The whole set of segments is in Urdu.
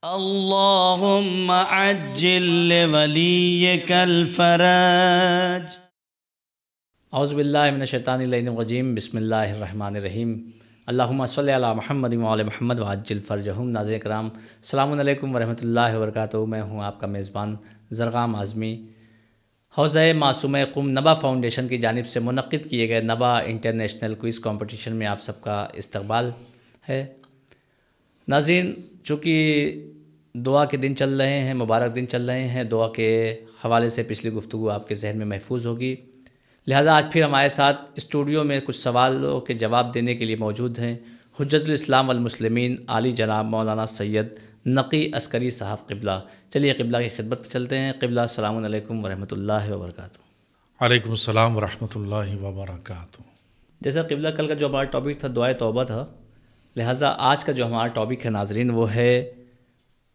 اللهم عجل لوليك الفرج. اعوذ باللہ من الشیطان اللعین الرجیم. بسم اللہ الرحمن الرحیم. اللہم صلی علی محمد وعلی محمد وعجل فرجہم. ناظرین کرام، السلام علیکم ورحمۃ اللہ وبرکاتہ. میں ہوں آپ کا میزبان زرغام اعظمی. حوزہ معصومہ قم نبا فاؤنڈیشن کی جانب سے منعقد کیے گئے نبا انٹرنیشنل کوئز کمپٹیشن میں آپ سب کا استقبال ہے. ناظرین، چونکہ دعا کے دن چل رہے ہیں، مبارک دن چل رہے ہیں، دعا کے حوالے سے پچھلی گفتگو آپ کے ذہن میں محفوظ ہوگی، لہذا آج پھر ہمارے ساتھ اسٹوڈیو میں کچھ سوالوں کے جواب دینے کے لیے موجود ہیں حجت الاسلام والمسلمین عالی جناب مولانا سید نقی عسکری صاحب قبلہ. چلیے قبلہ کی خدمت پہ چلتے ہیں. قبلہ السلام علیکم ورحمۃ اللہ وبرکاتہ. وعلیکم السلام ورحمۃ اللہ وبرکاتہ. جیسا قبلہ کل کا جو ہمارا ٹاپک تھا دعائے توبہ تھا، لہٰذا آج کا جو ہمارا ٹاپک ہے ناظرین وہ ہے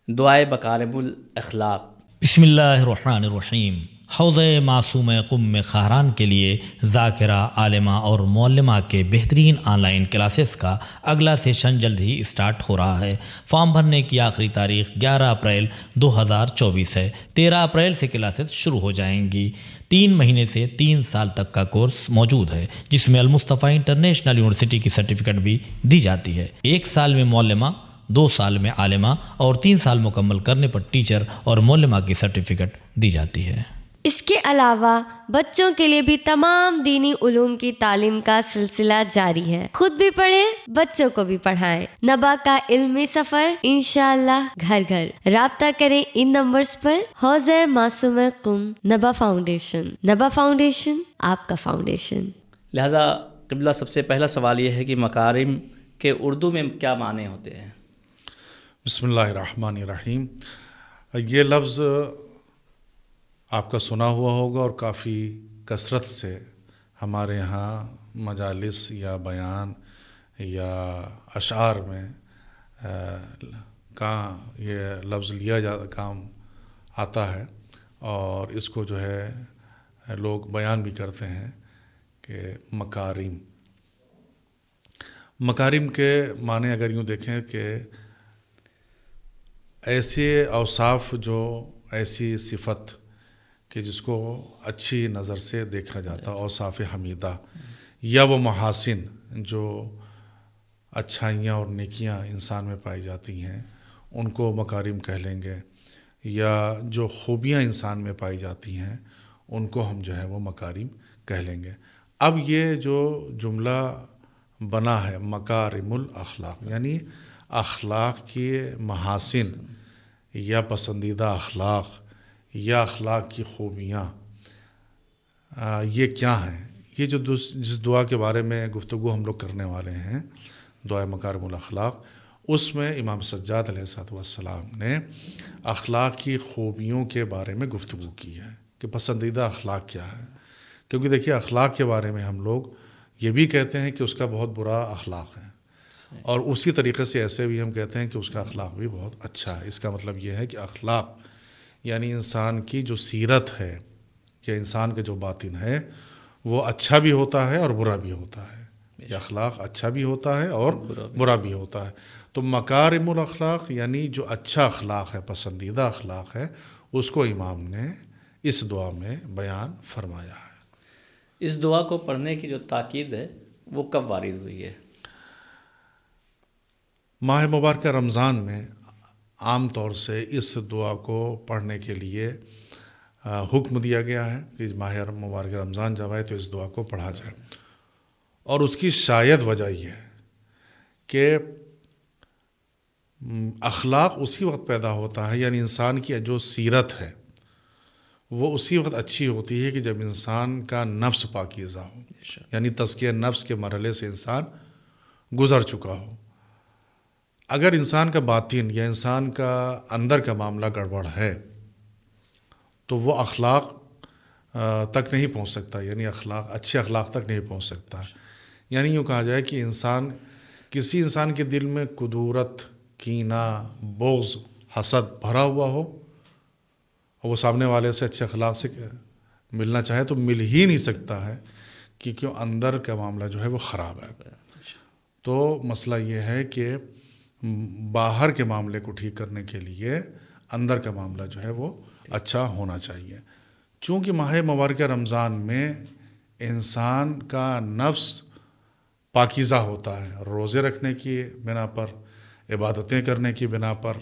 دعائے مکارم الاخلاق. بسم اللہ الرحمن الرحیم. حوضہ معصومہ قم میں خاہران کے لیے ذاکرہ، عالمہ اور معلمہ کے بہترین آن لائن کلاسز کا اگلا سیشن جلد ہی اسٹارٹ ہو رہا ہے. فارم بھرنے کی آخری تاریخ 11 اپریل 2024 ہے. 13 اپریل سے کلاسز شروع ہو جائیں گی. 3 مہینے سے 3 سال تک کا کورس موجود ہے، جس میں المصطفیٰ انٹرنیشنل یونیورسٹی کی سرٹیفکیٹ بھی دی جاتی ہے. 1 سال میں معلمہ، 2 سال میں عالمہ اور 3 سال مکمل کرنے پر ٹیچر اور معلمہ کی سرٹیفکیٹ دی جاتی ہے. اس کے علاوہ بچوں کے لیے بھی تمام دینی علوم کی تعلیم کا سلسلہ جاری ہے. خود بھی پڑھیں، بچوں کو بھی پڑھائیں. نبا کا علمی سفر انشاءاللہ گھر گھر. رابطہ کریں ان نمبرز پر. حوزہ معصومہ قم نبا فاؤنڈیشن. نبا فاؤنڈیشن آپ کا فاؤنڈیشن. لہٰذا قبلہ سب سے پہلا سوال یہ ہے کہ مکارم کے اردو میں کیا معنی ہوتے ہیں؟ بسم اللہ الرحمن الرحیم. یہ لفظ آپ کا سنا ہوا ہوگا اور کافی کثرت سے ہمارے ہاں مجالس یا بیان یا اشعار میں یہ لفظ لیا کام آتا ہے، اور اس کو جو ہے لوگ بیان بھی کرتے ہیں کہ مکارم. مکارم کے معنی اگر یوں دیکھیں کہ ایسے اوصاف، جو ایسی صفت کہ جس کو اچھی نظر سے دیکھا جاتا، اوصاف حمیدہ، یا وہ محاسن جو اچھائیاں اور نیکیاں انسان میں پائی جاتی ہیں، ان کو مکارم کہہ لیں گے. یا جو خوبیاں انسان میں پائی جاتی ہیں ان کو ہم جو ہے وہ مکارم کہہ لیں گے. اب یہ جو جملہ بنا ہے مکارم الاخلاق، یعنی اخلاق کی محاسن یا پسندیدہ اخلاق یا اخلاق کی خوبیاں، یہ کیا ہیں؟ یہ جو جس دعا کے بارے میں گفتگو ہم لوگ کرنے والے ہیں، دعائے مکارم الاخلاق، اس میں امام سجاد علیہ السلام نے اخلاق کی خوبیوں کے بارے میں گفتگو کی ہے کہ پسندیدہ اخلاق کیا ہے. کیونکہ دیکھیے، اخلاق کے بارے میں ہم لوگ یہ بھی کہتے ہیں کہ اس کا بہت برا اخلاق ہے، اور اسی طریقے سے ایسے بھی ہم کہتے ہیں کہ اس کا اخلاق بھی بہت اچھا ہے. اس کا مطلب یہ ہے کہ اخلاق یعنی انسان کی جو سیرت ہے یا انسان کے جو باطن ہے وہ اچھا بھی ہوتا ہے اور برا بھی ہوتا ہے. یہ اخلاق اچھا بھی ہوتا ہے اور برا بھی ہوتا ہے. تو مکارم الاخلاق یعنی جو اچھا اخلاق ہے، پسندیدہ اخلاق ہے، اس کو امام نے اس دعا میں بیان فرمایا ہے. اس دعا کو پڑھنے کی جو تاکید ہے وہ کب وارد ہوئی ہے؟ ماہ مبارکہ رمضان میں عام طور سے اس دعا کو پڑھنے کے لیے حکم دیا گیا ہے کہ ماہ مبارک رمضان جب آئے تو اس دعا کو پڑھا جائے. اور اس کی شاید وجہ یہ ہے کہ اخلاق اسی وقت پیدا ہوتا ہے، یعنی انسان کی جو سیرت ہے وہ اسی وقت اچھی ہوتی ہے کہ جب انسان کا نفس پاکیزہ ہو، یعنی تزکیہ نفس کے مرحلے سے انسان گزر چکا ہو. اگر انسان کا باطن یا انسان کا اندر کا معاملہ گڑبڑ ہے تو وہ اخلاق تک نہیں پہنچ سکتا، یعنی اچھے اخلاق تک نہیں پہنچ سکتا. یعنی یوں کہا جائے کہ کسی انسان کے دل میں کدورت، کینہ، بغض، حسد بھرا ہوا ہو، اور وہ سامنے والے سے اچھے اخلاق سے ملنا چاہے تو مل ہی نہیں سکتا ہے، کیونکہ اندر کا معاملہ جو ہے وہ خراب ہے. تو مسئلہ یہ ہے کہ باہر کے معاملے کو ٹھیک کرنے کے لیے اندر کا معاملہ جو ہے وہ اچھا ہونا چاہیے. چونکہ ماہ مبارکہ رمضان میں انسان کا نفس پاکیزہ ہوتا ہے روزے رکھنے کی بنا پر، عبادتیں کرنے کی بنا پر،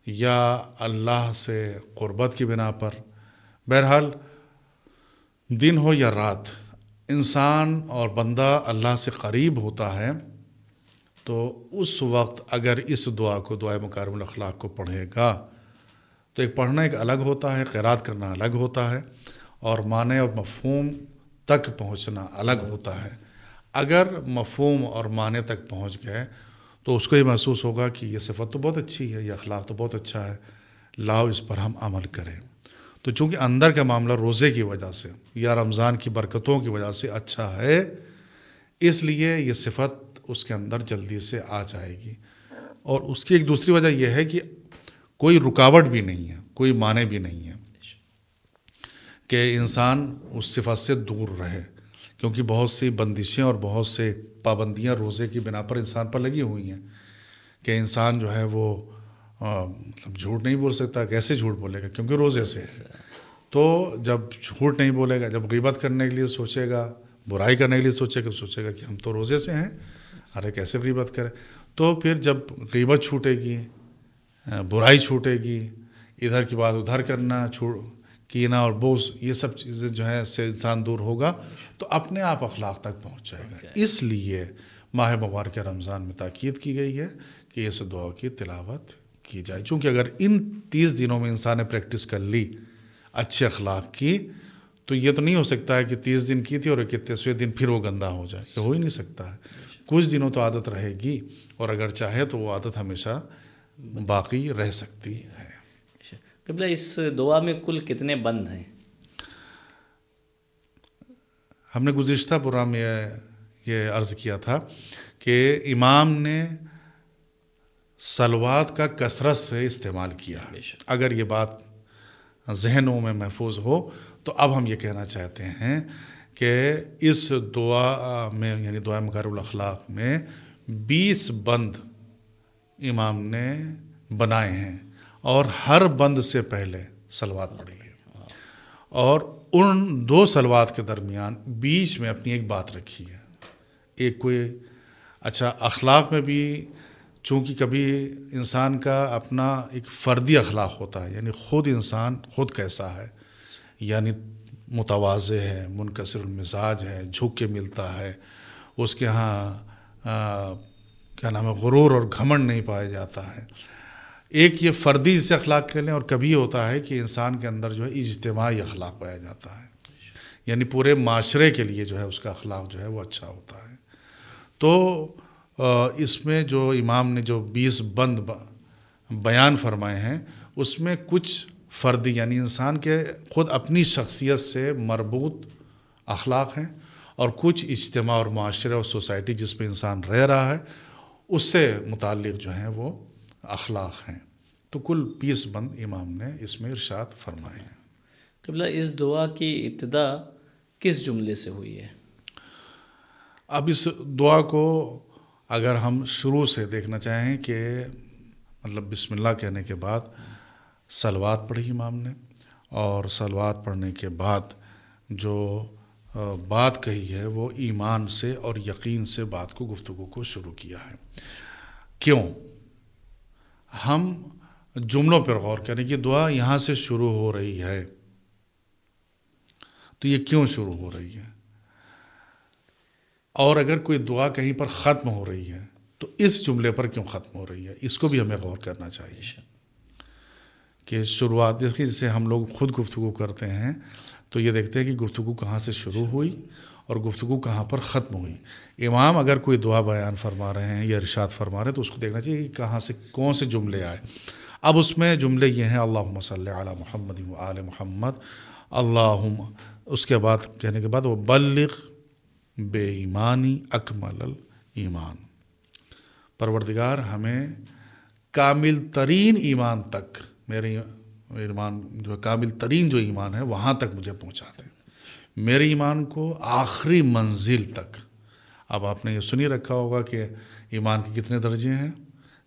یا اللہ سے قربت کی بنا پر. بہرحال دن ہو یا رات، انسان اور بندہ اللہ سے قریب ہوتا ہے. تو اس وقت اگر اس دعا کو، دعائے مکارم الاخلاق کو پڑھے گا تو ایک پڑھنا ایک الگ ہوتا ہے، قرات کرنا الگ ہوتا ہے، اور معنی اور مفہوم تک پہنچنا الگ ہوتا ہے. اگر مفہوم اور معنی تک پہنچ گئے تو اس کو یہ محسوس ہوگا کہ یہ صفت تو بہت اچھی ہے، یہ اخلاق تو بہت اچھا ہے، لاؤ اس پر ہم عمل کریں. تو چونکہ اندر کا معاملہ روزے کی وجہ سے یا رمضان کی برکتوں کی وجہ سے اچھا ہے، اس لیے یہ صفت اس کے اندر جلدی سے آ جائے گی. اور اس کی ایک دوسری وجہ یہ ہے کہ کوئی رکاوٹ بھی نہیں ہے، کوئی معنی بھی نہیں ہے کہ انسان اس صفت سے دور رہے، کیونکہ بہت سی بندشیں اور بہت سے پابندیاں روزے کی بنا پر انسان پر لگی ہوئی ہیں کہ انسان جو ہے وہ مطلب جھوٹ نہیں بول سکتا. کیسے جھوٹ بولے گا؟ کیونکہ روزے سے ہے. تو جب جھوٹ نہیں بولے گا، جب غیبت کرنے کے لیے سوچے گا، برائی کرنے کے لیے سوچے گا کہ ہم تو روزے سے ہیں، ارے کیسے غیبت کریں. تو پھر جب غیبت چھوٹے گی، برائی چھوٹے گی، ادھر کی بات ادھر کرنا، کینہ اور بغض، یہ سب چیزیں جو ہیں سے انسان دور ہوگا تو اپنے آپ اخلاق تک پہنچ جائے گا. اس لیے ماہ مبارکہ رمضان میں تاکید کی گئی ہے کہ اس دعا کی تلاوت کی جائے. چونکہ اگر ان 30 دنوں میں انسان نے پریکٹس کر لی اچھے اخلاق کی، تو یہ تو نہیں ہو سکتا ہے کہ 30 دن کی تھی اور 31ویں دن پھر وہ گندہ ہو جائے. یہ ہو ہی نہیں سکتا ہے. کچھ دنوں تو عادت رہے گی، اور اگر چاہے تو وہ عادت ہمیشہ باقی رہ سکتی ہے. قبلہ اس دعا میں کل کتنے بند ہیں؟ ہم نے گزشتہ پروگرام میں یہ عرض کیا تھا کہ امام نے صلوات کا کثرت سے استعمال کیا. اگر یہ بات ذہنوں میں محفوظ ہو تو اب ہم یہ کہنا چاہتے ہیں کہ اس دعا میں، یعنی دعا مکارم الاخلاق میں 20 بند امام نے بنائے ہیں، اور ہر بند سے پہلے صلوات پڑھی ہے، اور ان 2 صلوات کے درمیان بیچ میں اپنی ایک بات رکھی ہے. ایک کوئی اچھا اخلاق میں بھی چونکہ کبھی انسان کا اپنا ایک فردی اخلاق ہوتا ہے، یعنی خود انسان خود کیسا ہے، یعنی متواضع ہے، منکسر المزاج ہے، جھک کے ملتا ہے، اس کے ہاں کیا نام ہے، غرور اور گھمنڈ نہیں پایا جاتا ہے. ایک یہ فردی سے اخلاق کر لیں، اور کبھی ہوتا ہے کہ انسان کے اندر جو ہے اجتماعی اخلاق پایا جاتا ہے، یعنی پورے معاشرے کے لیے جو ہے اس کا اخلاق جو ہے وہ اچھا ہوتا ہے. تو اس میں جو امام نے جو 20 بند بیان فرمائے ہیں، اس میں کچھ فردی یعنی انسان کے خود اپنی شخصیت سے مربوط اخلاق ہیں، اور کچھ اجتماع اور معاشرے اور سوسائٹی جس میں انسان رہ رہا ہے اس سے متعلق جو ہیں وہ اخلاق ہیں. تو کل 20 بند امام نے اس میں ارشاد فرمائے ہیں. قبلہ اس دعا کی ابتدا کس جملے سے ہوئی ہے؟ اب اس دعا کو اگر ہم شروع سے دیکھنا چاہیں کہ مطلب بسم اللہ کہنے کے بعد صلوات پڑھی امام نے، اور صلوات پڑھنے کے بعد جو بات کہی ہے وہ ایمان سے اور یقین سے بات کو، گفتگو کو شروع کیا ہے. کیوں؟ ہم جملوں پر غور کریں کہ دعا یہاں سے شروع ہو رہی ہے، تو یہ کیوں شروع ہو رہی ہے؟ اور اگر کوئی دعا کہیں پر ختم ہو رہی ہے تو اس جملے پر کیوں ختم ہو رہی ہے؟ اس کو بھی ہمیں غور کرنا چاہیے کہ شروعات جیسے ہم لوگ خود گفتگو کرتے ہیں تو یہ دیکھتے ہیں کہ گفتگو کہاں سے شروع ہوئی اور گفتگو کہاں پر ختم ہوئی. امام اگر کوئی دعا بیان فرما رہے ہیں یا ارشاد فرما رہے ہیں تو اس کو دیکھنا چاہیے کہ کہاں سے کون سے جملے آئے. اب اس میں جملے یہ ہیں اللہم صلی علی محمد و آل محمد، اللہم، اس کے بعد کہنے کے بعد وہ بلغ بے ایمانی اکمل الایمان، پروردگار ہمیں کامل ترین ایمان تک، میرے ایمان جو کامل ترین جو ایمان ہے وہاں تک مجھے پہنچا دیں، میرے ایمان کو آخری منزل تک. اب آپ نے یہ سنی رکھا ہوگا کہ ایمان کے کتنے درجے ہیں.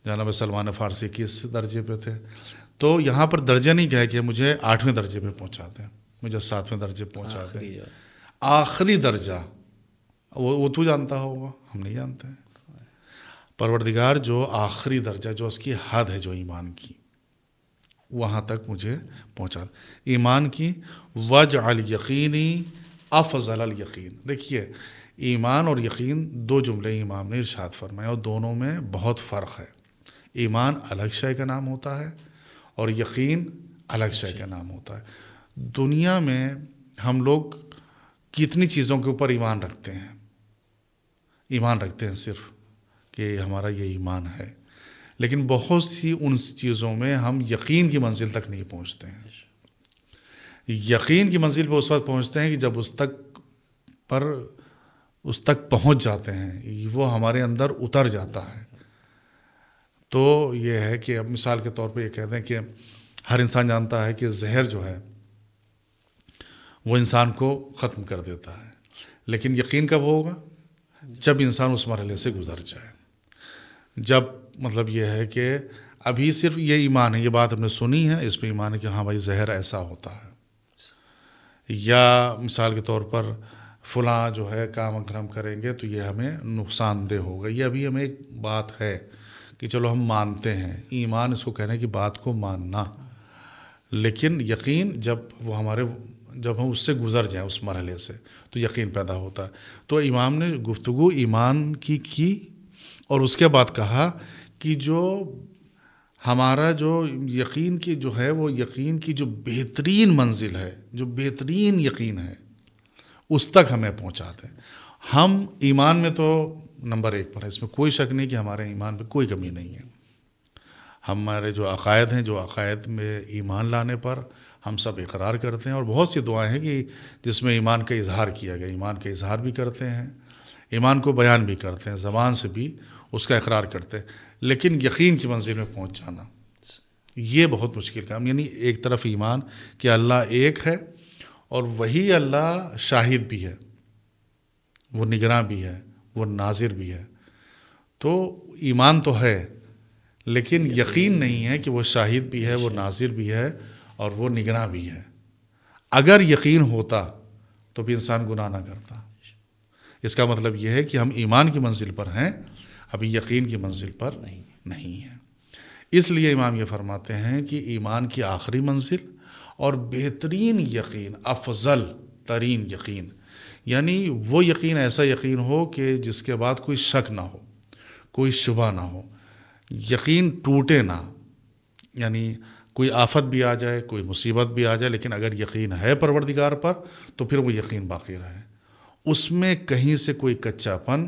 جناب سلمان فارسی 21 درجے پہ تھے. تو یہاں پر درجہ نہیں کہا کہ مجھے 8ویں درجے پہ پہنچا دیں، مجھے 7ویں درجے پہنچا دیں. آخری درجہ وہ تو جانتا ہوگا، ہم نہیں جانتے ہیں. پروردگار جو آخری درجہ، جو اس کی حد ہے جو ایمان کی، وہاں تک مجھے پہنچا. ایمان کی وجعل یقینی افضل الیقین. دیکھیے ایمان اور یقین دو جملے امام نے ارشاد فرمائے اور دونوں میں بہت فرق ہے. ایمان الگ شے کا نام ہوتا ہے اور یقین الگ شے کا نام ہوتا ہے. دنیا میں ہم لوگ کتنی چیزوں کے اوپر ایمان رکھتے ہیں، ایمان رکھتے ہیں صرف کہ ہمارا یہ ایمان ہے، لیکن بہت سی ان چیزوں میں ہم یقین کی منزل تک نہیں پہنچتے ہیں. یقین کی منزل پہ اس وقت پہنچتے ہیں کہ جب اس تک پہنچ جاتے ہیں، وہ ہمارے اندر اتر جاتا ہے. تو یہ ہے کہ اب مثال کے طور پہ یہ کہتے ہیں کہ ہر انسان جانتا ہے کہ زہر جو ہے وہ انسان کو ختم کر دیتا ہے، لیکن یقین کب ہوگا؟ جب انسان اس مرحلے سے گزر جائے. جب مطلب یہ ہے کہ ابھی صرف یہ ایمان ہے، یہ بات ہم نے سنی ہے، اس پہ ایمان ہے کہ ہاں بھائی زہر ایسا ہوتا ہے، یا مثال کے طور پر فلاں جو ہے کام اگر ہم کریں گے تو یہ ہمیں نقصان دہ ہوگا. یہ ابھی ہمیں ایک بات ہے کہ چلو ہم مانتے ہیں، ایمان اس کو کہنے کی بات کو ماننا. لیکن یقین جب ہم اس سے گزر جائیں اس مرحلے سے تو یقین پیدا ہوتا ہے. تو امام نے گفتگو ایمان کی اور اس کے بعد کہا کہ جو ہمارا جو یقین کی جو ہے وہ یقین کی جو بہترین منزل ہے، جو بہترین یقین ہے، اس تک ہمیں پہنچاتے ہیں. ہم ایمان میں تو نمبر 1 پر ہے، اس میں کوئی شک نہیں کہ ہمارے ایمان پہ کوئی کمی نہیں ہے. ہمارے جو عقائد ہیں، جو عقائد میں ایمان لانے پر ہم سب اقرار کرتے ہیں، اور بہت سی دعائیں ہیں کہ جس میں ایمان کا اظہار کیا گیا. ایمان کا اظہار بھی کرتے ہیں، ایمان کو بیان بھی کرتے ہیں، زبان سے بھی اس کا اقرار کرتے ہیں. لیکن یقین کی منزل میں پہنچ جانا یہ بہت مشکل کام. یعنی ایک طرف ایمان کہ اللہ ایک ہے اور وہی اللہ شاہد بھی ہے، وہ نگراں بھی ہے، وہ ناظر بھی ہے. تو ایمان تو ہے لیکن یقین نہیں ہے کہ وہ شاہد بھی ہے، وہ ناظر بھی ہے اور وہ نگراں بھی ہے. اگر یقین ہوتا تو بھی انسان گناہ نہ کرتا. اس کا مطلب یہ ہے کہ ہم ایمان کی منزل پر ہیں، ابھی یقین کی منزل پر نہیں ہیں. اس لیے امام یہ فرماتے ہیں کہ ایمان کی آخری منزل اور بہترین یقین، افضل ترین یقین، یعنی وہ یقین ایسا یقین ہو کہ جس کے بعد کوئی شک نہ ہو، کوئی شبہ نہ ہو، یقین ٹوٹے نہ. یعنی کوئی آفت بھی آ جائے، کوئی مصیبت بھی آ جائے، لیکن اگر یقین ہے پروردگار پر تو پھر وہ یقین باقی رہے. اس میں کہیں سے کوئی کچا پن،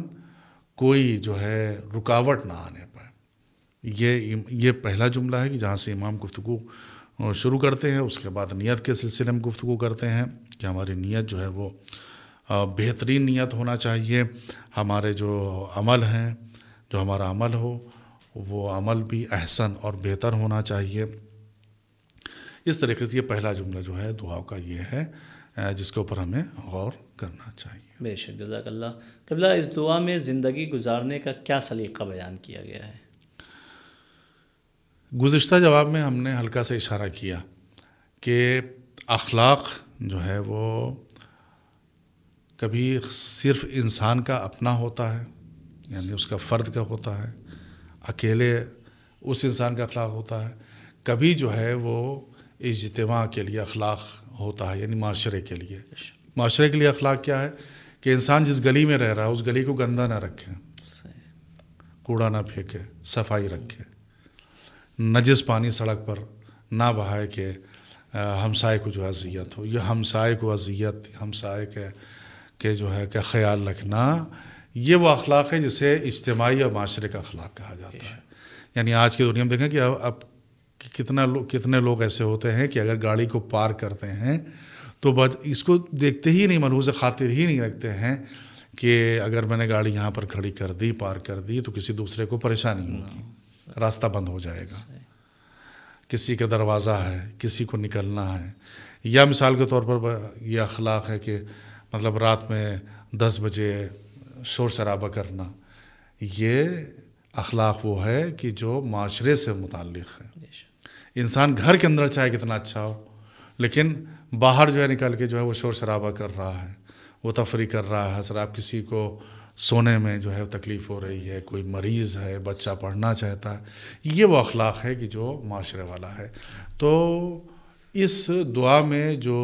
کوئی جو ہے رکاوٹ نہ آنے پائے. یہ پہلا جملہ ہے کہ جہاں سے امام گفتگو شروع کرتے ہیں. اس کے بعد نیت کے سلسلے میں گفتگو کرتے ہیں کہ ہماری نیت جو ہے وہ بہترین نیت ہونا چاہیے. ہمارے جو عمل ہیں، جو ہمارا عمل ہو وہ عمل بھی احسن اور بہتر ہونا چاہیے. اس طریقے سے یہ پہلا جملہ جو ہے دعا کا یہ ہے جس کے اوپر ہمیں غور کرنا چاہیے. بے شک، جزاک اللہ. قبلہ اس دعا میں زندگی گزارنے کا کیا سلیقہ بیان کیا گیا ہے؟ گزشتہ جواب میں ہم نے ہلکا سے اشارہ کیا کہ اخلاق جو ہے وہ کبھی صرف انسان کا اپنا ہوتا ہے، یعنی اس کا فرد کا ہوتا ہے، اکیلے اس انسان کا اخلاق ہوتا ہے. کبھی جو ہے وہ اجتماع کے لیے اخلاق ہوتا ہے، یعنی معاشرے کے لیے. معاشرے کے لیے اخلاق کیا ہے کہ انسان جس گلی میں رہ رہا ہے اس گلی کو گندہ نہ رکھے، کوڑا نہ پھینکے، صفائی رکھے، نجس پانی سڑک پر نہ بہائے کہ ہمسائے کو جو اذیت ہو. یہ ہمسائے کو اذیت، ہمسائے کے جو ہے کہ خیال رکھنا، یہ وہ اخلاق ہے جسے اجتماعی اور معاشرے کا اخلاق کہا جاتا ہے. یعنی آج کی دنیا میں دیکھیں کہ اب کتنے لوگ ایسے ہوتے ہیں کہ اگر گاڑی کو پارک کرتے ہیں تو اس کو دیکھتے ہی نہیں، ملحوظ خاطر ہی نہیں رکھتے ہیں کہ اگر میں نے گاڑی یہاں پر کھڑی کر دی، پارک کر دی تو کسی دوسرے کو پریشانی ہوگی، راستہ بند ہو جائے گا، کسی کا دروازہ ہے، کسی کو نکلنا ہے. یا مثال کے طور پر یہ اخلاق ہے کہ مطلب رات میں 10 بجے شور شرابہ کرنا. یہ اخلاق وہ ہے کہ جو معاشرے سے متعلق ہے. انسان گھر کے اندر چاہے کتنا اچھا ہو، لیکن باہر جو ہے نکل کے جو ہے وہ شور شرابہ کر رہا ہے، وہ تفریح کر رہا ہے، شراب کسی کو سونے میں جو ہے تکلیف ہو رہی ہے، کوئی مریض ہے، بچہ پڑھنا چاہتا ہے، یہ وہ اخلاق ہے کہ جو معاشرے والا ہے. تو اس دعا میں جو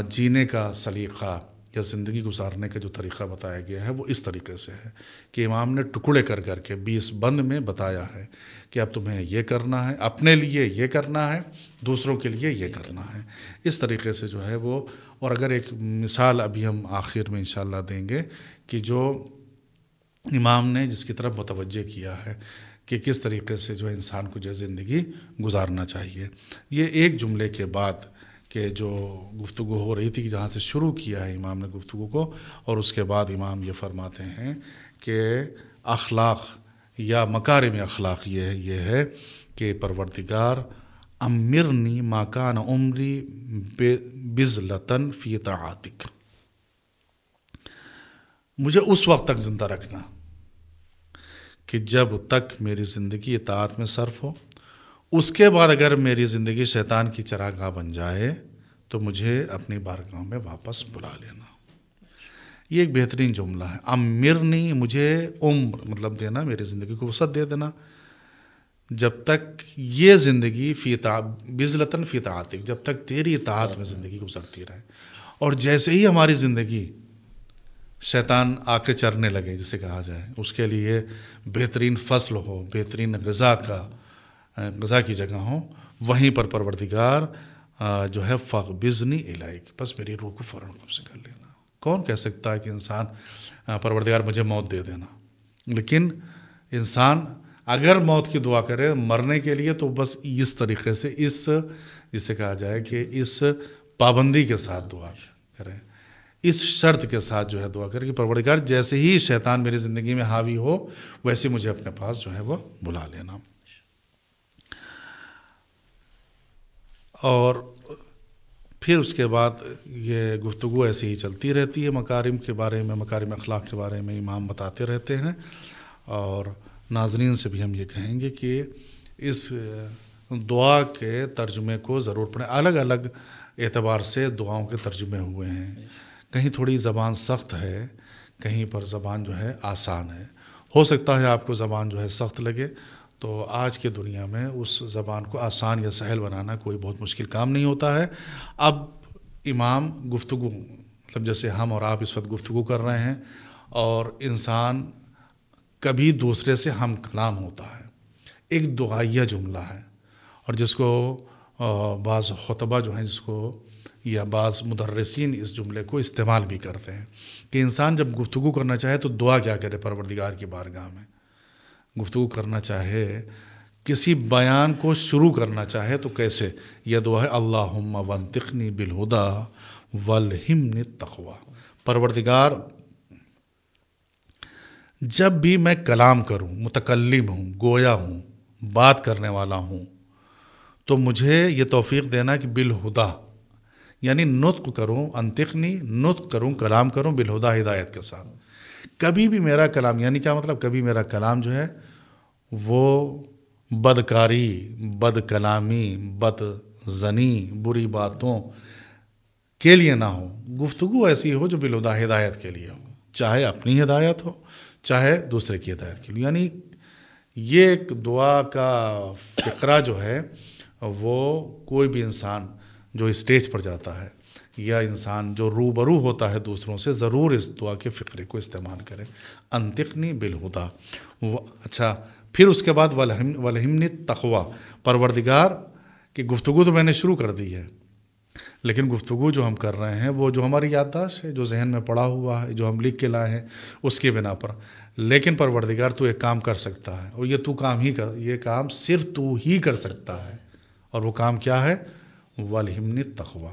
جینے کا سلیقہ یا زندگی گزارنے کا جو طریقہ بتایا گیا ہے وہ اس طریقے سے ہے کہ امام نے ٹکڑے کر کر کے 20 بند میں بتایا ہے کہ اب تمہیں یہ کرنا ہے، اپنے لیے یہ کرنا ہے، دوسروں کے لیے یہ کرنا ہے. اس طریقے سے جو ہے وہ، اور اگر ایک مثال ابھی ہم آخر میں انشاءاللہ دیں گے کہ جو امام نے جس کی طرف متوجہ کیا ہے کہ کس طریقے سے جو انسان کو جو زندگی گزارنا چاہیے. یہ ایک جملے کے بعد کہ جو گفتگو ہو رہی تھی کہ جہاں سے شروع کیا ہے امام نے گفتگو کو، اور اس کے بعد امام یہ فرماتے ہیں کہ اخلاق یا مکارم اخلاق یہ ہے کہ پروردگار امرنی ما کان عمری بذلتن فی طاعتک، مجھے اس وقت تک زندہ رکھنا کہ جب تک میری زندگی اطاعت میں صرف ہو، اس کے بعد اگر میری زندگی شیطان کی چراگاہ بن جائے تو مجھے اپنی بارگاہ میں واپس بلا لینا. یہ ایک بہترین جملہ ہے. امرنی، مجھے عمر مطلب دینا، میری زندگی کو وسعت دے دینا جب تک یہ زندگی بذلتن فی طاعتک، جب تک تیری اطاعت میں زندگی گزرتی رہے. اور جیسے ہی ہماری زندگی شیطان آ کے چرنے لگے جسے کہا جائے، اس کے لیے بہترین فصل ہو، بہترین غذا کی جگہ ہو، وہیں پر پروردگار جو ہے فاقبضنی الیک، بس میری روح کو فوراً قبض کر لینا. کون کہہ سکتا ہے کہ انسان پروردگار مجھے موت دے دینا؟ لیکن انسان اگر موت کی دعا کرے مرنے کے لیے تو بس اس طریقے سے، اس جسے کہا جائے کہ اس پابندی کے ساتھ دعا کرے، اس شرط کے ساتھ جو ہے دعا کرے کہ پروردگار جیسے ہی شیطان میری زندگی میں حاوی ہو ویسے مجھے اپنے پاس جو ہے وہ بلا لینا. اور پھر اس کے بعد یہ گفتگو ایسے ہی چلتی رہتی ہے مکارم کے بارے میں، مکارم اخلاق کے بارے میں امام بتاتے رہتے ہیں. اور ناظرین سے بھی ہم یہ کہیں گے کہ اس دعا کے ترجمے کو ضرور پڑھیں. الگ الگ اعتبار سے دعاؤں کے ترجمے ہوئے ہیں. کہیں تھوڑی زبان سخت ہے، کہیں پر زبان جو ہے آسان ہے. ہو سکتا ہے آپ کو زبان جو ہے سخت لگے، تو آج کے دنیا میں اس زبان کو آسان یا سہل بنانا کوئی بہت مشکل کام نہیں ہوتا ہے. اب امام گفتگو، مطلب جیسے ہم اور آپ اس وقت گفتگو کر رہے ہیں، اور انسان کبھی دوسرے سے ہم کلام ہوتا ہے، ایک دعائیہ جملہ ہے، اور جس کو بعض خطبہ جو ہیں جس کو یا بعض مدرسین اس جملے کو استعمال بھی کرتے ہیں کہ انسان جب گفتگو کرنا چاہے تو دعا کیا کرے پروردگار کی بارگاہ میں. گفتگو کرنا چاہے، کسی بیان کو شروع کرنا چاہے تو کیسے؟ یہ دعا ہے اللہم وانطقنی بالہدی والہمنی التقوی. پروردگار جب بھی میں کلام کروں، متکلم ہوں، گویا ہوں، بات کرنے والا ہوں، تو مجھے یہ توفیق دینا کہ بالہدی، یعنی نطق کروں، انطقنی نطق کروں، کلام کروں بالہدی، ہدایت کے ساتھ. کبھی بھی میرا کلام، یعنی کیا مطلب؟ کبھی میرا کلام جو ہے وہ بدکاری، بد کلامی، بد زنی، بری باتوں کے لیے نہ ہو. گفتگو ایسی ہو جو بالہدی، ہدایت کے لیے ہو، چاہے اپنی ہدایت ہو چاہے دوسرے کی ہدایت کے لیے. یعنی یہ ایک دعا کا فقرہ جو ہے وہ کوئی بھی انسان جو اسٹیج پر جاتا ہے یا انسان جو روبرو ہوتا ہے دوسروں سے، ضرور اس دعا کے فقرے کو استعمال کرے. انطقنی بالہدی. اچھا، پھر اس کے بعد والہمنی التقوی. پروردگار کی گفتگو تو میں نے شروع کر دی ہے، لیکن گفتگو جو ہم کر رہے ہیں وہ جو ہماری یادداشت ہے، جو ذہن میں پڑا ہوا ہے، جو ہم لکھ کے لائے ہیں اس کی بنا پر. لیکن پروردگار تو ایک کام کر سکتا ہے، اور یہ کام صرف تو ہی کر سکتا ہے. اور وہ کام کیا ہے؟ والہمنی التقوی.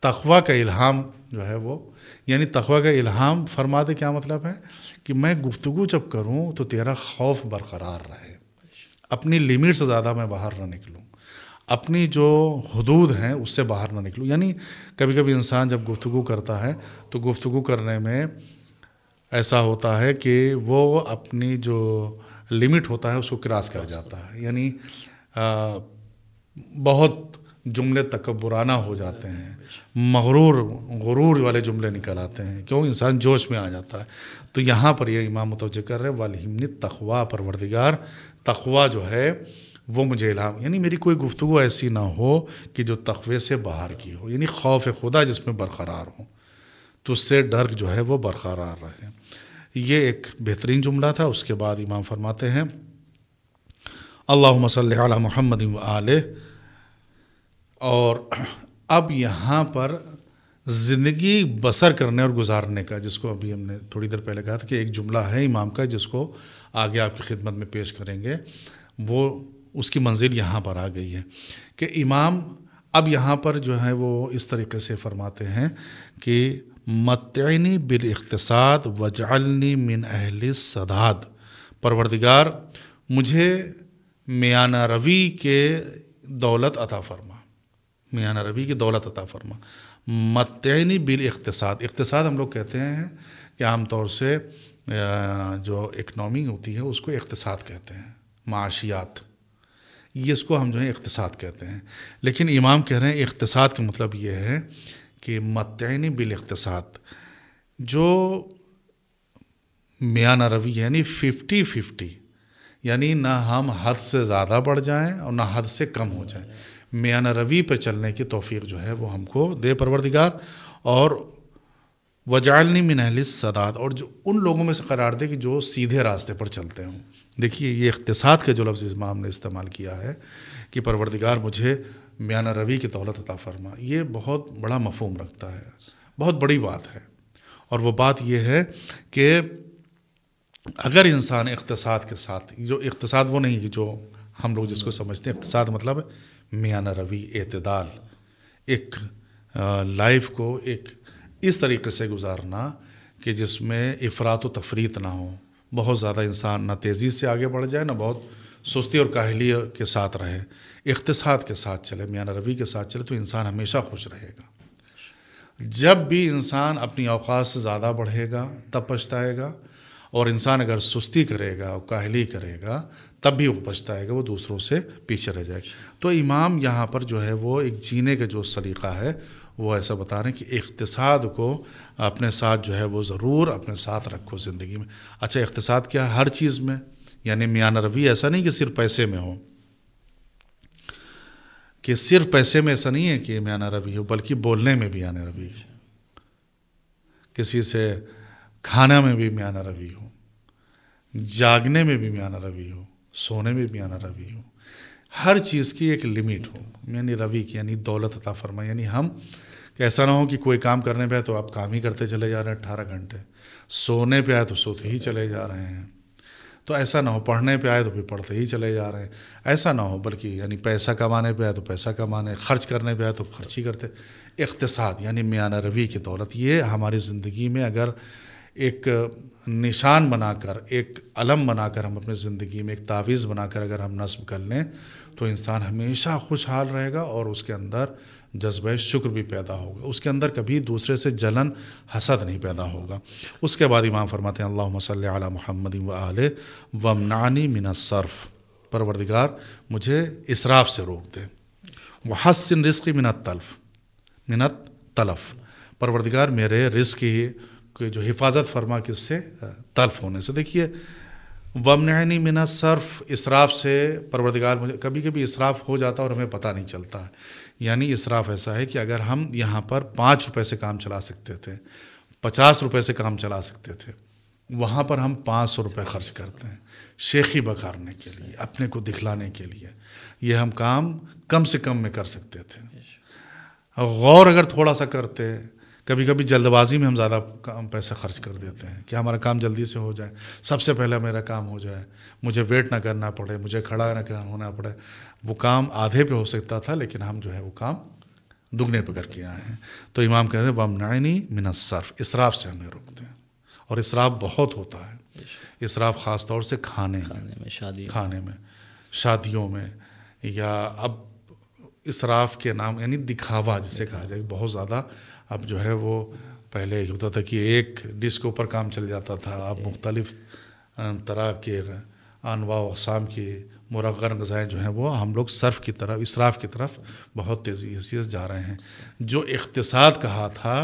تقوی کا الہام جو ہے وہ، یعنی تقوی کا الہام فرما دے. کیا مطلب ہے؟ کہ میں گفتگو جب کروں تو تیرا خوف برقرار رہے، اپنی لیمٹ سے زیادہ میں باہر نہ نکلوں، اپنی جو حدود ہیں اس سے باہر نہ نکلوں. یعنی کبھی کبھی انسان جب گفتگو کرتا ہے تو گفتگو کرنے میں ایسا ہوتا ہے کہ وہ اپنی جو لمٹ ہوتا ہے اس کو کراس کر جاتا ہے، یعنی بہت جملے تکبرانہ ہو جاتے ہیں، غرور والے جملے نکل آتے ہیں، کیوں انسان جوش میں آ جاتا ہے۔ تو یہاں پر یہ امام متوجہ کر رہے ہیں وَالْهِمْنِ التَّقْوَىٰ، پروردگار تقویٰ جو ہے وہ مجھے الہام، یعنی میری کوئی گفتگو ایسی نہ ہو کہ جو تقوی سے باہر کی ہو، یعنی خوف خدا جس میں برقرار ہو، تو اس سے ڈر جو ہے وہ برقرار رہے۔ یہ ایک بہترین جملہ تھا۔ اس کے بعد امام فرماتے ہیں اللہم صلی علی محمد وآلہ، اور اب یہاں پر زندگی بسر کرنے اور گزارنے کا، جس کو ابھی ہم نے تھوڑی دیر پہلے کہا تھا کہ ایک جملہ ہے امام کا جس کو آگے آپ کی خدمت میں پیش کریں گے، وہ اس کی منزل یہاں پر آ گئی ہے کہ امام اب یہاں پر جو ہے وہ اس طریقے سے فرماتے ہیں کہ متعنی بالاقتصاد وجعلنی من اہل السداد، پروردگار مجھے میانہ روی کے دولت عطا فرما، میانہ روی کی دولت عطا فرما۔ متعنی بالاقتصاد، اقتصاد ہم لوگ کہتے ہیں کہ عام طور سے جو اکنامی ہوتی ہے اس کو اقتصاد کہتے ہیں، معاشیات، یہ اس کو ہم جو ہے اقتصاد کہتے ہیں، لیکن امام کہہ رہے ہیں اقتصاد کا مطلب یہ ہے کہ متعنی بالاقتصاد، جو میانہ روی یعنی 50-50، یعنی نہ ہم حد سے زیادہ بڑھ جائیں اور نہ حد سے کم ہو جائیں، میانہ روی پہ چلنے کی توفیق جو ہے وہ ہم کو دے پروردگار، اور وجعلنی من اہل السداد، اور جو ان لوگوں میں سے قرار دے کہ جو سیدھے راستے پر چلتے ہوں۔ دیکھیے یہ اقتصاد کا جو لفظ امام نے استعمال کیا ہے کہ پروردگار مجھے میانہ روی کی دولت عطا فرما، یہ بہت بڑا مفہوم رکھتا ہے، بہت بڑی بات ہے، اور وہ بات یہ ہے کہ اگر انسان اقتصاد کے ساتھ، جو اقتصاد وہ نہیں کہ جو ہم لوگ جس کو سمجھتے ہیں اقتصاد مطلب میانہ روی، اعتدال، ایک لائف کو ایک اس طریقے سے گزارنا کہ جس میں افراط و تفریط نہ ہو، بہت زیادہ انسان نہ تیزی سے آگے بڑھ جائے نہ بہت سستی اور کاہلی کے ساتھ رہے، اقتصاد کے ساتھ چلے، میانہ روی کے ساتھ چلے تو انسان ہمیشہ خوش رہے گا۔ جب بھی انسان اپنی اوقات سے زیادہ بڑھے گا تب پچھتائے گا، اور انسان اگر سستی کرے گا اور کاہلی کرے گا تب بھی وہ پچھتائے گا، وہ دوسروں سے پیچھے رہ جائے گا۔ تو امام یہاں پر جو ہے وہ ایک جینے کا جو سلیقہ ہے وہ ایسا بتا رہے ہیں کہ اقتصاد کو اپنے ساتھ جو ہے وہ ضرور اپنے ساتھ رکھو زندگی میں۔ اچھا اقتصاد کیا ہے؟ ہر چیز میں، یعنی میانہ روی ایسا نہیں کہ صرف پیسے میں ہو، کہ صرف پیسے میں ایسا نہیں ہے کہ میانہ روی ہو، بلکہ بولنے میں بھی میانہ روی ہو، کسی سے کھانا میں بھی میانہ روی ہو، جاگنے میں بھی میانہ روی ہو، سونے میں بھی میانہ روی ہو، ہر چیز کی ایک لمٹ ہو، یعنی روی کی، یعنی دولت عطا فرما، یعنی ہم کہ ایسا نہ ہو کہ کوئی کام کرنے پہ آئے تو آپ کام ہی کرتے چلے جا رہے ہیں 18 گھنٹے، سونے پہ آئے تو سوتے ہی چلے جا رہے ہیں، تو ایسا نہ ہو، پڑھنے پہ آئے تو پھر پڑھتے ہی چلے جا رہے ہیں، ایسا نہ ہو، بلکہ یعنی پیسہ کمانے پہ آئے تو پیسہ کمانے، خرچ کرنے پہ آئے تو خرچ ہی کرتے۔ اقتصاد یعنی میانہ روی کی دولت، یہ ہماری زندگی میں اگر ایک نشان بنا کر، ایک علم بنا کر ہم اپنی زندگی میں ایک تعویذ بنا کر اگر ہم نصب کر لیں تو انسان ہمیشہ خوشحال رہے گا، اور اس کے اندر جذبہ شکر بھی پیدا ہوگا، اس کے اندر کبھی دوسرے سے جلن حسد نہیں پیدا ہوگا۔ اس کے بعد امام فرماتے ہیں اللہم صلی علی محمد وآلہ وامنعنی من الصرف، پروردگار مجھے اسراف سے روک دے، وحسن رزقی من التلف، پروردگار میرے رزق کی جو حفاظت فرما کس سے؟ تلف ہونے سے۔ دیکھیے وامنعنی من الصرف، اسراف سے پروردگار مجھے، کبھی کبھی اسراف ہو جاتا اور ہمیں پتہ نہیں چلتا ہے، یعنی اسراف ایسا ہے کہ اگر ہم یہاں پر 5 روپے سے کام چلا سکتے تھے، 50 روپے سے کام چلا سکتے تھے، وہاں پر ہم 500 روپے خرچ کرتے ہیں شیخی بکھارنے کے لیے، اپنے کو دکھلانے کے لیے، یہ ہم کام کم سے کم میں کر سکتے تھے۔ غور اگر تھوڑا سا کرتے، کبھی کبھی جلد بازی میں ہم زیادہ پیسہ خرچ کر دیتے ہیں کہ ہمارا کام جلدی سے ہو جائے، سب سے پہلے میرا کام ہو جائے، مجھے ویٹ نہ کرنا پڑے، مجھے کھڑا نہ ہونا پڑے، وہ کام آدھے پہ ہو سکتا تھا لیکن ہم جو ہے وہ کام دگنے پہ کر کے آئے ہیں۔ تو امام کہتے ہیں وامنعنی من الصرف، اسراف سے ہمیں روکتے ہیں، اور اسراف بہت ہوتا ہے، اسراف خاص طور سے کھانے میں، شادیوں میں، یا اب اسراف کے نام یعنی دکھاوا جسے کہا جائے بہت زیادہ، اب جو ہے وہ پہلے ہوتا تھا کہ ایک ڈش کے اوپر کام چل جاتا تھا، اب مختلف طرح کے انواع و اقسام کی مرغن غذائیں جو ہیں وہ ہم لوگ صرف کی طرف، اسراف کی طرف بہت تیزی سے جا رہے ہیں. جو اقتصاد کہا تھا،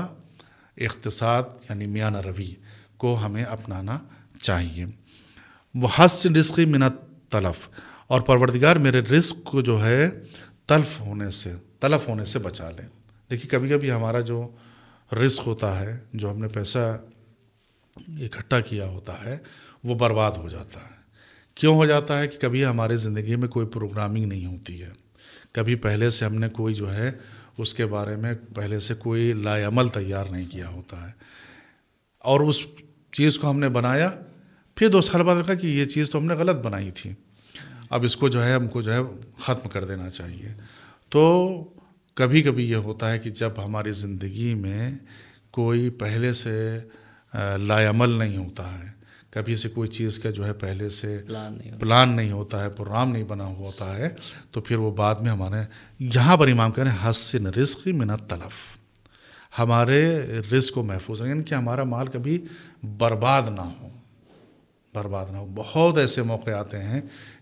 اقتصاد یعنی میانہ روی کو ہمیں اپنانا چاہیے. وحسن رزقی من التلف، اور پروردگار میرے رزق کو جو ہے تلف ہونے سے بچا لے. دیکھیے کبھی کبھی ہمارا جو رزق ہوتا ہے، جو ہم نے پیسہ اکٹھا کیا ہوتا ہے، وہ برباد ہو جاتا ہے. کیوں ہو جاتا ہے؟ کہ کبھی ہماری زندگی میں کوئی پروگرامنگ نہیں ہوتی ہے، کبھی پہلے سے ہم نے کوئی جو ہے اس کے بارے میں پہلے سے کوئی لائے عمل تیار نہیں کیا ہوتا ہے، اور اس چیز کو ہم نے بنایا، پھر 2 سال بعد دیکھا کہ یہ چیز تو ہم نے غلط بنائی تھی، اب اس کو جو ہے ہم کو جو ہے ختم کر دینا چاہیے. تو کبھی کبھی یہ ہوتا ہے کہ جب ہماری زندگی میں کوئی پہلے سے لائے عمل نہیں ہوتا ہے، کبھی سے کوئی چیز کا جو ہے پہلے سے پلان نہیں ہوتا ہے، پروگرام نہیں بنا ہوا ہوتا ہے، تو پھر وہ بعد میں ہمارے یہاں پر امام کہہ رہے ہیں حسن رزق من التلف، ہمارے رزق کو محفوظ رکھیں کہ ہمارا مال کبھی برباد نہ ہو. بہت ایسے موقع آتے ہیں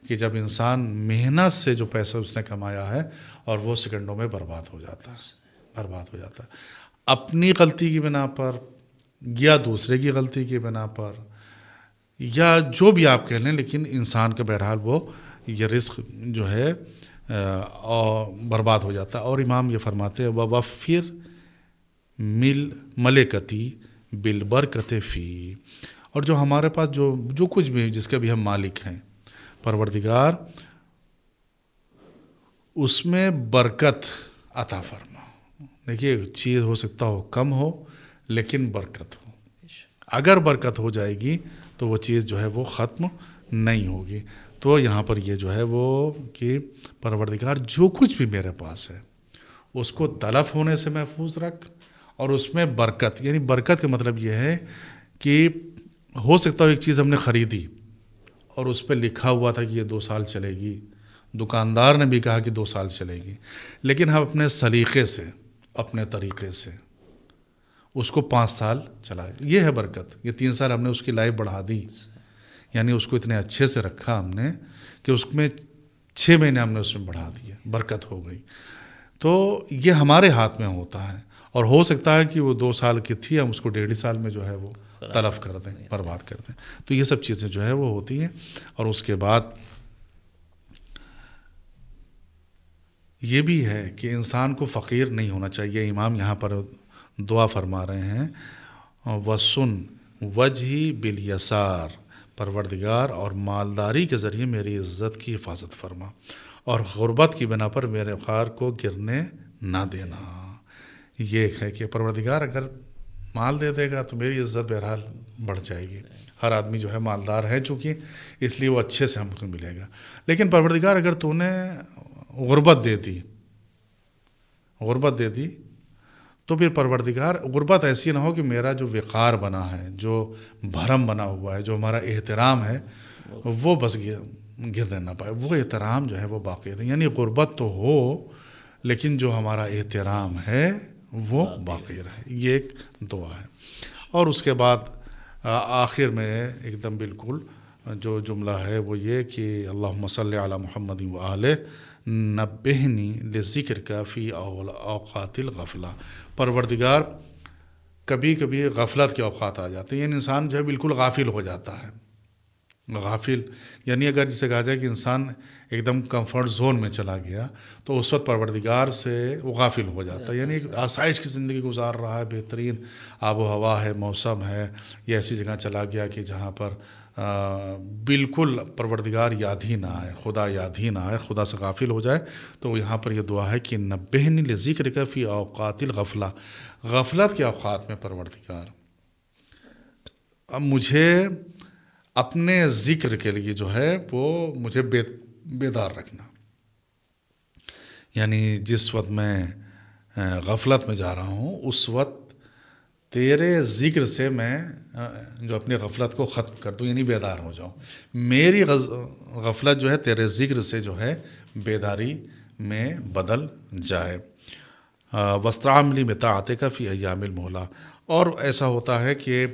کہ جب انسان محنت سے جو پیسہ اس نے کمایا ہے اور وہ سیکنڈوں میں برباد ہو جاتا ہے، اپنی غلطی کی بنا پر یا دوسرے کی غلطی کی بنا پر یا جو بھی آپ کہہ لیں، لیکن انسان کا بہرحال وہ یہ رزق جو ہے برباد ہو جاتا ہے. اور امام یہ فرماتے ہیں وَوَفِّرْ مَلِكَتِي بِالْبَرْكَةِ فِي، اور جو ہمارے پاس جو کچھ بھی جس کے بھی ہم مالک ہیں، پروردگار اس میں برکت عطا فرما. دیکھیے چیز ہو سکتا ہو کم ہو لیکن برکت ہو، اگر برکت ہو جائے گی تو وہ چیز جو ہے وہ ختم نہیں ہوگی. تو یہاں پر یہ جو ہے وہ کہ پروردگار جو کچھ بھی میرے پاس ہے اس کو تلف ہونے سے محفوظ رکھ، اور اس میں برکت، یعنی برکت کا مطلب یہ ہے کہ ہو سکتا ہے ایک چیز ہم نے خریدی اور اس پہ لکھا ہوا تھا کہ یہ 2 سال چلے گی، دکاندار نے بھی کہا کہ 2 سال چلے گی، لیکن ہم اپنے سلیقے سے، اپنے طریقے سے اس کو 5 سال چلائے. یہ ہے برکت. یہ 3 سال ہم نے اس کی لائف بڑھا دی، یعنی اس کو اتنے اچھے سے رکھا ہم نے کہ اس میں 6 مہینے ہم نے اس میں بڑھا دیے، برکت ہو گئی. تو یہ ہمارے ہاتھ میں ہوتا ہے، اور ہو سکتا ہے کہ وہ 2 سال کی تھی، ہم اس کو 1.5 سال میں جو ہے وہ تلف کر دیں، برباد کر دیں. تو یہ سب چیزیں جو ہے وہ ہوتی ہیں. اور اس کے بعد یہ بھی ہے کہ انسان کو فقیر نہیں ہونا چاہیے. امام یہاں پر دعا فرما رہے ہیں وَسُن وَجْهِ بِالْيَسَار، پروردگار اور مالداری کے ذریعے میری عزت کی حفاظت فرما، اور غربت کی بنا پر میرے وقار کو گرنے نہ دینا. یہ ہے کہ پروردگار اگر مال دے دے گا تو میری عزت بہرحال بڑھ جائے گی. ہر آدمی جو ہے مالدار ہے چونکہ، اس لیے وہ اچھے سے ہم کو ملے گا. لیکن پروردگار اگر تو نے غربت دے دی تو پھر پروردگار غربت ایسی نہ ہو کہ میرا جو وقار بنا ہے، جو بھرم بنا ہوا ہے، جو ہمارا احترام ہے، وہ بس گرنے نہ پائے. وہ احترام جو ہے وہ باقی رہے. یعنی غربت تو ہو لیکن جو ہمارا احترام ہے وہ باقی رہے. یہ ایک دعا ہے. اور اس کے بعد آخر میں ایک دم بالکل جو جملہ ہے وہ یہ کہ اللہم صلی علی محمد و آلہ نبہنی لذکرک فی اوقات الغفلہ. پروردگار کبھی کبھی غفلت کے اوقات آ جاتے ہیں، یعنی انسان جو ہے بالکل غافل ہو جاتا ہے. غافل یعنی اگر جسے کہا جائے کہ انسان ایک دم کمفرٹ زون میں چلا گیا تو اس وقت پروردگار سے وہ غافل ہو جاتا ہے. یعنی ایک آسائش کی زندگی گزار رہا ہے، بہترین آب و ہوا ہے، موسم ہے، یا ایسی جگہ چلا گیا کہ جہاں پر بالکل پروردگار یاد ہی نہ آئے، خدا یاد ہی نہ آئے، خدا سے غافل ہو جائے. تو یہاں پر یہ دعا ہے کہ نبہنی لذکرک فی اوقات الغفلہ، غفلت کے اوقات میں پروردگار اب مجھے اپنے ذکر کے لیے جو ہے وہ مجھے بیدار رکھنا. یعنی جس وقت میں غفلت میں جا رہا ہوں اس وقت تیرے ذکر سے میں جو اپنی غفلت کو ختم کر دوں، یعنی بیدار ہو جاؤں. میری غفلت جو ہے تیرے ذکر سے جو ہے بیداری میں بدل جائے. وَاسْتَعْمِلِ بِطَاعَتِكَ فِي أَيَّامِ الْمُهْلَةِ. اور ایسا ہوتا ہے کہ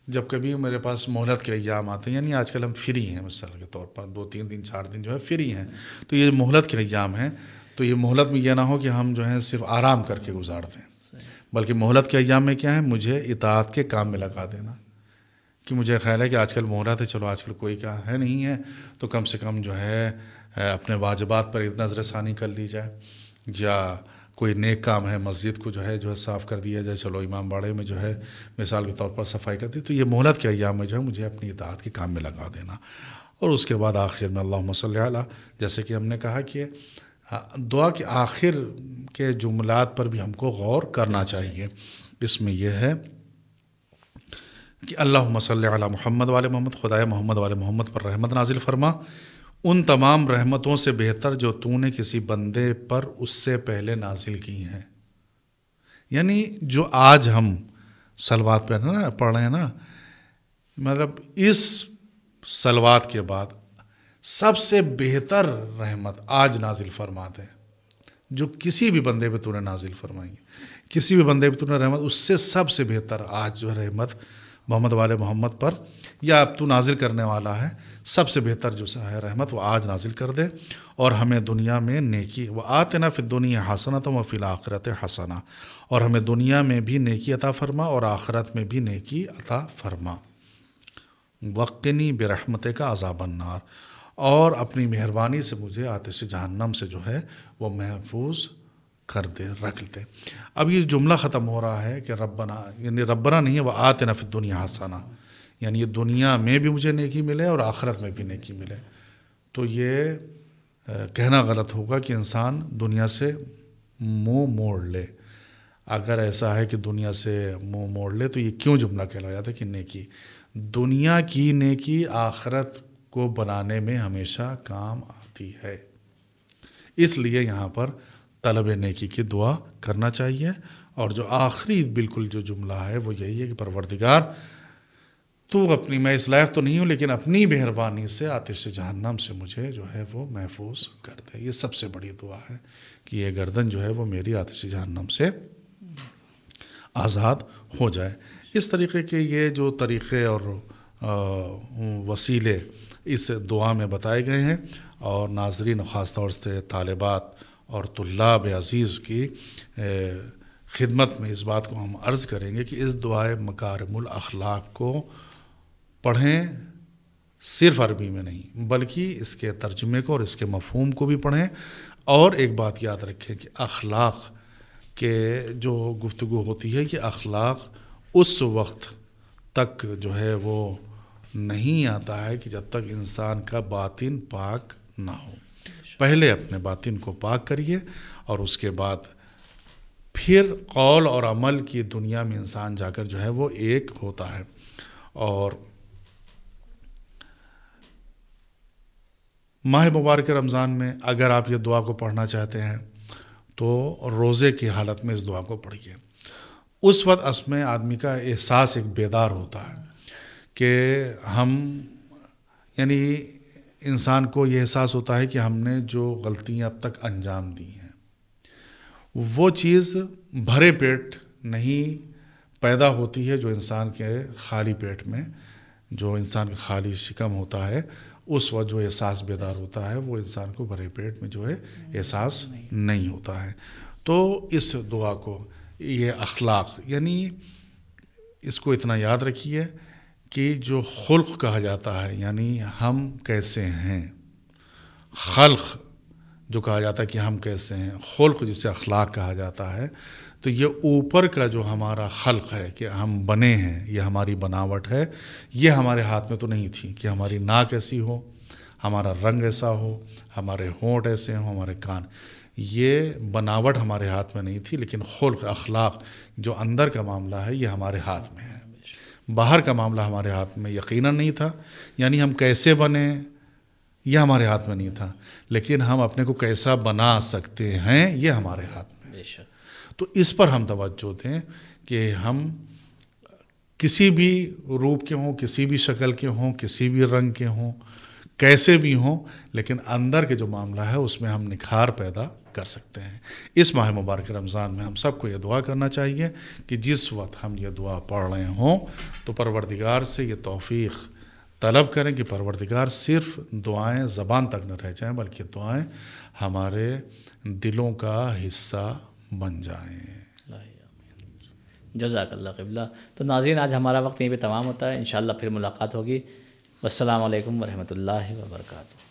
جب کبھی میرے پاس مہلت کے ایام آتے ہیں، یعنی آج کل ہم فری ہیں مثال کے طور پر 2-3 دن 4 دن جو ہے فری ہیں، تو یہ مہلت کے ایام ہیں، تو یہ مہلت میں یہ نہ ہو کہ ہم جو ہیں صرف آرام کر کے گزار دیں، بلکہ مہلت کے ایام میں کیا ہے، مجھے اطاعت کے کام میں لگا دینا، کہ مجھے خیال ہے کہ آج کل مہلت ہے، چلو آج کل کوئی کا ہے نہیں ہے تو کم سے کم جو ہے اپنے واجبات پر نظر ثانی کر لی جائے، یا کوئی نیک کام ہے مسجد کو جو ہے صاف کر دیا جائے، چلو امام باڑے میں جو ہے مثال کے طور پر صفائی کر دی، تو یہ مہلت کے ایام میں جو ہے مجھے اپنی اطاعت کے کام میں لگا دینا، اور اس کے بعد آخر میں اللہم صلی علی، جیسے کہ ہم نے کہا کہ دعا کے آخر کے جملات پر بھی ہم کو غور کرنا چاہیے، اس میں یہ ہے کہ اللہم صلی علی محمد والے محمد، خدائے محمد والے محمد پر رحمت نازل فرما، ان تمام رحمتوں سے بہتر جو تو نے کسی بندے پر اس سے پہلے نازل کی ہیں، یعنی جو آج ہم صلوات پڑھ رہے ہیں نا، مطلب اس صلوات کے بعد سب سے بہتر رحمت آج نازل فرما دے، جو کسی بھی بندے پہ تو نے نازل فرمائی ہے، کسی بھی بندے پہ تو نے رحمت، اس سے سب سے بہتر آج جو رحمت محمد والے محمد پر یا اب تو نازل کرنے والا ہے، سب سے بہتر جو ہے رحمت وہ آج نازل کر دے، اور ہمیں دنیا میں نیکی وآتنا فی الدنیا حسنۃ وفی الآخرۃ حسنہ، اور ہمیں دنیا میں بھی نیکی عطا فرما اور آخرت میں بھی نیکی عطا فرما، وقنی برحمتک عذاب النار، اور اپنی مہربانی سے مجھے آتش جہنم سے جو ہے وہ محفوظ کر دے، رکھ دے۔ اب یہ جملہ ختم ہو رہا ہے کہ ربنا، یعنی ربنا نہیں ہے، وہ آتنا فی الدنیا حسنہ، یعنی یہ دنیا میں بھی مجھے نیکی ملے اور آخرت میں بھی نیکی ملے، تو یہ کہنا غلط ہوگا کہ انسان دنیا سے منہ موڑ لے، اگر ایسا ہے کہ دنیا سے منہ موڑ لے تو یہ کیوں جملہ کہلایا جاتا ہے کہ نیکی، دنیا کی نیکی آخرت کو بنانے میں ہمیشہ کام آتی ہے، اس لیے یہاں پر طلب نیکی کی دعا کرنا چاہیے، اور جو آخری بالکل جو جملہ ہے وہ یہی ہے کہ پروردگار تو اپنی، میں اس لائق تو نہیں ہوں لیکن اپنی مہربانی سے آتش جہنم سے مجھے جو ہے وہ محفوظ کر دے، یہ سب سے بڑی دعا ہے کہ یہ گردن جو ہے وہ میری آتش جہنم سے آزاد ہو جائے۔ اس طریقے کے یہ جو طریقے اور وسیلے اس دعا میں بتائے گئے ہیں، اور ناظرین خاص طور سے طالبات اور طلاب عزیز کی خدمت میں اس بات کو ہم عرض کریں گے کہ اس دعائے مکارم الاخلاق کو پڑھیں، صرف عربی میں نہیں بلکہ اس کے ترجمے کو اور اس کے مفہوم کو بھی پڑھیں، اور ایک بات یاد رکھیں کہ اخلاق کے جو گفتگو ہوتی ہے کہ اخلاق اس وقت تک جو ہے وہ نہیں آتا ہے کہ جب تک انسان کا باطن پاک نہ ہو، پہلے اپنے باطن کو پاک کریے، اور اس کے بعد پھر قول اور عمل کی دنیا میں انسان جا کر جو ہے وہ ایک ہوتا ہے۔ اور ماہ مبارک رمضان میں اگر آپ یہ دعا کو پڑھنا چاہتے ہیں تو روزے کی حالت میں اس دعا کو پڑھیے، اس وقت اس میں آدمی کا احساس ایک بیدار ہوتا ہے کہ ہم، یعنی انسان کو یہ احساس ہوتا ہے کہ ہم نے جو غلطیاں اب تک انجام دی ہیں وہ چیز بھرے پیٹ نہیں پیدا ہوتی ہے، جو انسان کے خالی پیٹ میں، جو انسان کا خالی شکم ہوتا ہے، اس وقت جو احساس بیدار ہوتا ہے وہ انسان کو بھرے پیٹ میں جو ہے احساس نہیں ہوتا ہے۔ تو اس دعا کو، یہ اخلاق، یعنی اس کو اتنا یاد رکھیے کہ جو خلق کہا جاتا ہے، یعنی ہم کیسے ہیں، خلق جو کہا جاتا ہے کہ ہم کیسے ہیں، خلق جسے اخلاق کہا جاتا ہے، تو یہ اوپر کا جو ہمارا خلق ہے کہ ہم بنے ہیں، یہ ہماری بناوٹ ہے، یہ ہمارے ہاتھ میں تو نہیں تھی کہ ہماری ناک ایسی ہو، ہمارا رنگ ایسا ہو، ہمارے ہونٹ ایسے ہوں، ہمارے کان، یہ بناوٹ ہمارے ہاتھ میں نہیں تھی، لیکن خلق، اخلاق جو اندر کا معاملہ ہے یہ ہمارے ہاتھ میں ہے، باہر کا معاملہ ہمارے ہاتھ میں یقیناً نہیں تھا، یعنی ہم کیسے بنیں یہ ہمارے ہاتھ میں نہیں تھا، لیکن ہم اپنے کو کیسا بنا سکتے ہیں یہ ہمارے ہاتھ میں ہے۔ تو اس پر ہم توجہ دیں کہ ہم کسی بھی روپ کے ہوں، کسی بھی شکل کے ہوں، کسی بھی رنگ کے ہوں، کیسے بھی ہوں، لیکن اندر کے جو معاملہ ہے اس میں ہم نکھار پیدا کر سکتے ہیں۔ اس ماہ مبارک رمضان میں ہم سب کو یہ دعا کرنا چاہیے کہ جس وقت ہم یہ دعا پڑھ رہے ہوں تو پروردگار سے یہ توفیق طلب کریں کہ پروردگار صرف دعائیں زبان تک نہ رہ جائیں بلکہ دعائیں ہمارے دلوں کا حصہ بن جائیں۔ جزاک اللہ قبلہ۔ تو ناظرین، آج ہمارا وقت یہیں پہ تمام ہوتا ہے، انشاءاللہ پھر ملاقات ہوگی۔ والسلام علیکم ورحمۃ اللہ وبرکاتہ۔